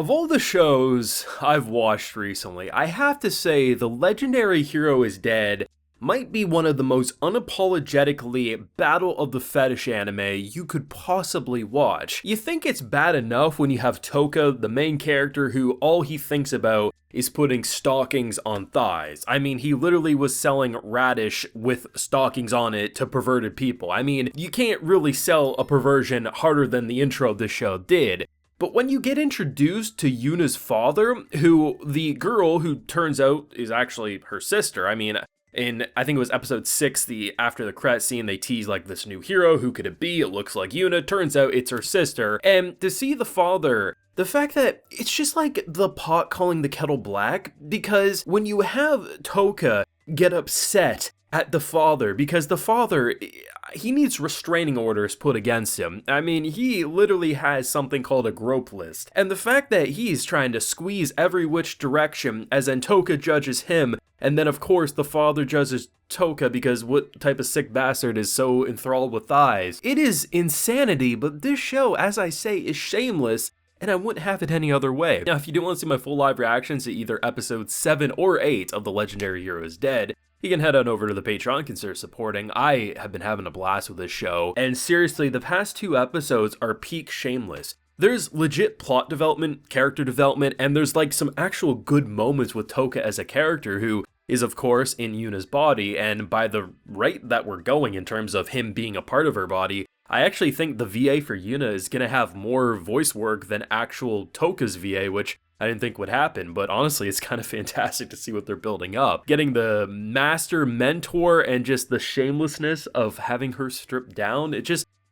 Of all the shows I've watched recently, I have to say The Legendary Hero is Dead might be one of the most unapologetically Battle of the Fetish anime you could possibly watch. You think it's bad enough when you have Touka, the main character, who all he thinks about is putting stockings on thighs. I mean, he literally was selling radish with stockings on it to perverted people. I mean, you can't really sell a perversion harder than the intro of this show did. But when you get introduced to Yuna's father, who the girl who turns out is actually her sister, I mean, in, I think it was episode 6, after the credit scene, they tease like this new hero, who could it be? It looks like Yuna, turns out it's her sister. And to see the father, the fact that it's just like the pot calling the kettle black, because when you have Touka get upset at the father, because the father, he needs restraining orders put against him. I mean, he literally has something called a grope list. And the fact that he's trying to squeeze every which direction, as then Touka judges him, and then of course the father judges Touka because what type of sick bastard is so enthralled with thighs? It is insanity, but this show, as I say, is shameless, and I wouldn't have it any other way. Now, if you do want to see my full live reactions to either episode 7 or 8 of The Legendary Hero is Dead, you can head on over to the Patreon and consider supporting. I have been having a blast with this show, and seriously, the past 2 episodes are peak shameless. There's legit plot development, character development, and there's like some actual good moments with Touka as a character who is of course in Yuna's body, and by the rate that we're going in terms of him being a part of her body, I actually think the VA for Yuna is gonna have more voice work than actual Touka's VA, which I didn't think would happen, but honestly, it's kind of fantastic to see what they're building up. Getting the master mentor and just the shamelessness of having her stripped down,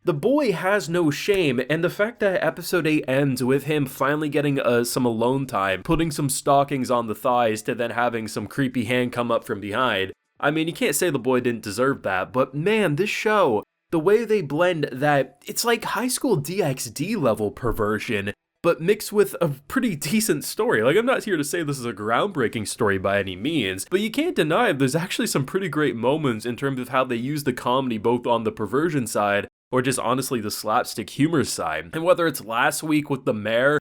the boy has no shame, and the fact that episode 8 ends with him finally getting some alone time, putting some stockings on the thighs to then having some creepy hand come up from behind. I mean, you can't say the boy didn't deserve that, but man, this show, the way they blend that, it's like high school DxD level perversion, but mixed with a pretty decent story. Like, I'm not here to say this is a groundbreaking story by any means, but you can't deny there's actually some pretty great moments in terms of how they use the comedy both on the perversion side or just honestly the slapstick humor side. And whether it's last week with the mayor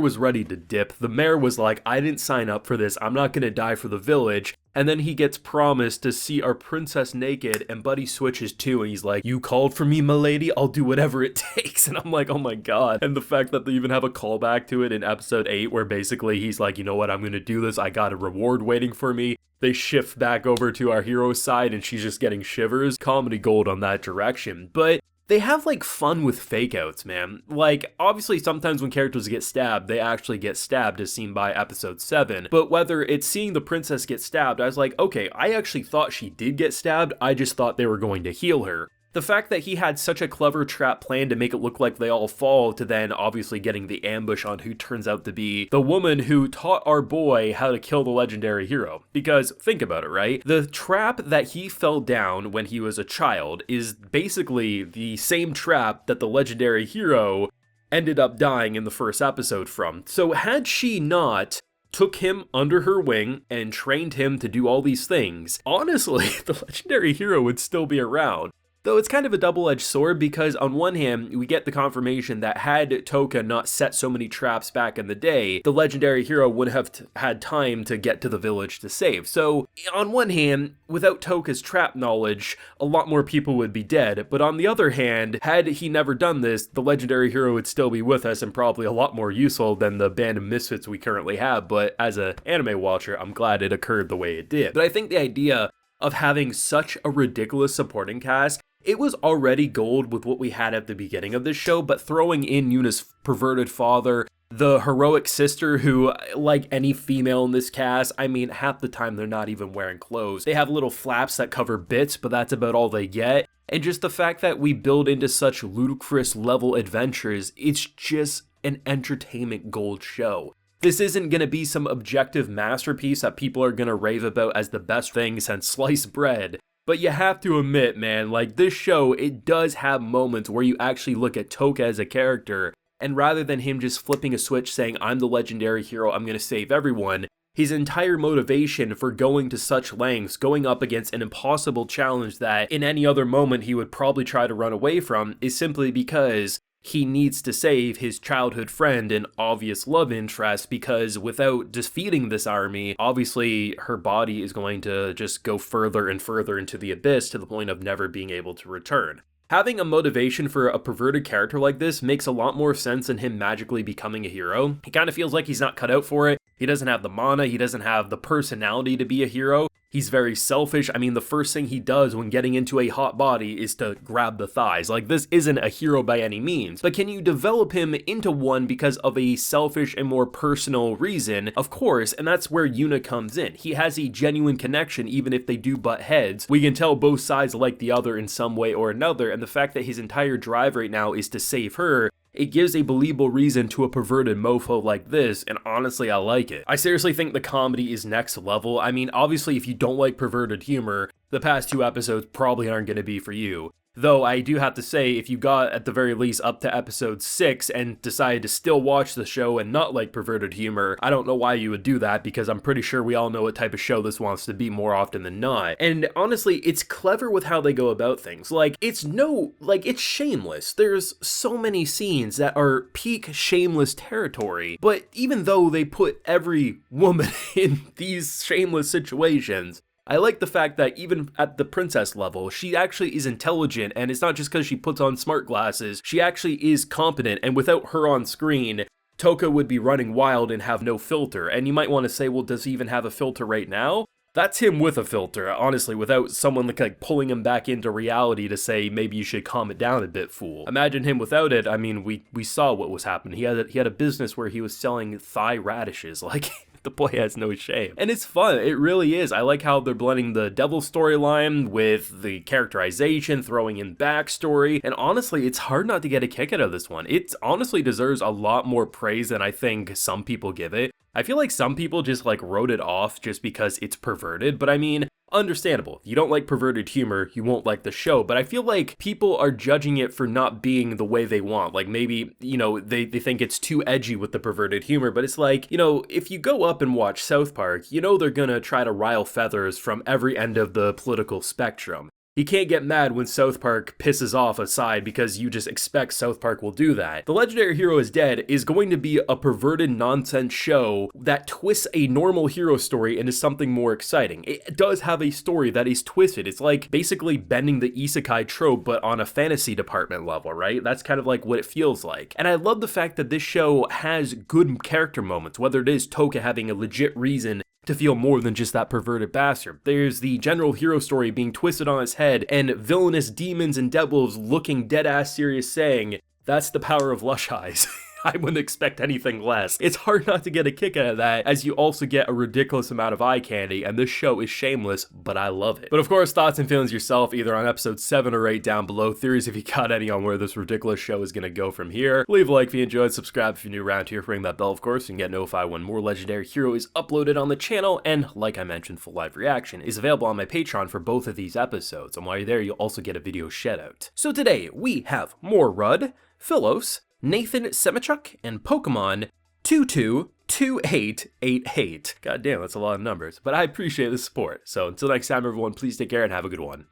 was ready to dip. The mayor was like, I didn't sign up for this, I'm not gonna die for the village. And then he gets promised to see our princess naked, and Buddy switches too, and he's like, you called for me, milady, I'll do whatever it takes. And I'm like, oh my god. And the fact that they even have a callback to it in episode 8, where basically he's like, you know what, I'm gonna do this, I got a reward waiting for me. They shift back over to our hero's side, and she's just getting shivers. Comedy gold on that direction. But they have like fun with fake outs, man. Like, obviously sometimes when characters get stabbed, they actually get stabbed, as seen by episode 7. But whether it's seeing the princess get stabbed, I was like, okay, I actually thought she did get stabbed, I just thought they were going to heal her. The fact that he had such a clever trap plan to make it look like they all fall, to then obviously getting the ambush on who turns out to be the woman who taught our boy how to kill the legendary hero. Because think about it, right? The trap that he fell down when he was a child is basically the same trap that the legendary hero ended up dying in the first episode from. So had she not took him under her wing and trained him to do all these things, honestly, the legendary hero would still be around. Though it's kind of a double-edged sword, because on one hand, we get the confirmation that had Touka not set so many traps back in the day, the legendary hero would have had time to get to the village to save. So, on one hand, without Touka's trap knowledge, a lot more people would be dead, but on the other hand, had he never done this, the legendary hero would still be with us and probably a lot more useful than the band of misfits we currently have, but as an anime watcher, I'm glad it occurred the way it did. But I think the idea of having such a ridiculous supporting cast, it was already gold with what we had at the beginning of this show, but throwing in Yuna's perverted father, the heroic sister who, like any female in this cast, I mean, half the time they're not even wearing clothes. They have little flaps that cover bits, but that's about all they get. And just the fact that we build into such ludicrous level adventures, it's just an entertainment gold show. This isn't gonna be some objective masterpiece that people are gonna rave about as the best thing since sliced bread. But you have to admit, man, like, this show, it does have moments where you actually look at Touka as a character, and rather than him just flipping a switch saying, I'm the legendary hero, I'm gonna save everyone, his entire motivation for going to such lengths, going up against an impossible challenge that in any other moment he would probably try to run away from, is simply because he needs to save his childhood friend and obvious love interest, because without defeating this army, obviously her body is going to just go further and further into the abyss to the point of never being able to return. Having a motivation for a perverted character like this makes a lot more sense than him magically becoming a hero. He kind of feels like he's not cut out for it. He doesn't have the mana, he doesn't have the personality to be a hero. He's very selfish. I mean, the first thing he does when getting into a hot body is to grab the thighs. Like, this isn't a hero by any means, but can you develop him into one because of a selfish and more personal reason? Of course, and that's where Yuna comes in. He has a genuine connection even if they do butt heads. We can tell both sides like the other in some way or another, and the fact that his entire drive right now is to save her, it gives a believable reason to a perverted mofo like this, and honestly, I like it. I seriously think the comedy is next level. I mean, obviously, if you don't like perverted humor, the past 2 episodes probably aren't going to be for you. Though I do have to say, if you got at the very least up to episode 6 and decided to still watch the show and not like perverted humor, I don't know why you would do that, because I'm pretty sure we all know what type of show this wants to be more often than not. And honestly, it's clever with how they go about things. Like, it's shameless. There's so many scenes that are peak shameless territory, but even though they put every woman in these shameless situations, I like the fact that even at the princess level, she actually is intelligent, and it's not just because she puts on smart glasses, she actually is competent, and without her on screen, Touka would be running wild and have no filter. And you might want to say, well, does he even have a filter right now? That's him with a filter, honestly, without someone like pulling him back into reality to say, maybe you should calm it down a bit, fool. Imagine him without it. I mean, we saw what was happening. He had a business where he was selling thigh radishes, like... The boy has no shame. And it's fun, it really is. I like how they're blending the devil storyline with the characterization, throwing in backstory, and honestly, it's hard not to get a kick out of this one. It honestly deserves a lot more praise than I think some people give it. I feel like some people just like wrote it off just because it's perverted, but I mean, understandable. If you don't like perverted humor, you won't like the show, but I feel like people are judging it for not being the way they want. Like maybe, you know, they think it's too edgy with the perverted humor, but it's like, you know, if you go up and watch South Park, you know they're gonna try to rile feathers from every end of the political spectrum. You can't get mad when South Park pisses off a side because you just expect South Park will do that. The Legendary Hero is Dead is going to be a perverted nonsense show that twists a normal hero story into something more exciting. It does have a story that is twisted. It's like basically bending the isekai trope but on a fantasy department level, right? That's kind of like what it feels like. And I love the fact that this show has good character moments, whether it is Touka having a legit reason to feel more than just that perverted bastard. There's the general hero story being twisted on its head, and villainous demons and devils looking dead-ass serious saying, that's the power of lush eyes. I wouldn't expect anything less. It's hard not to get a kick out of that, as you also get a ridiculous amount of eye candy, and this show is shameless, but I love it. But of course, thoughts and feelings yourself, either on episode 7 or 8 down below. Theories if you got any on where this ridiculous show is gonna go from here. Leave a like if you enjoyed, subscribe if you're new around here, ring that bell of course, and get notified when more Legendary Hero is uploaded on the channel, and like I mentioned, full live reaction is available on my Patreon for both of these episodes, and while you're there, you'll also get a video shout out. So today, we have more Rudd, Philos, Nathan Semichuk, and Pokemon 222888. God damn, that's a lot of numbers, but I appreciate the support. So until next time, everyone, please take care and have a good one.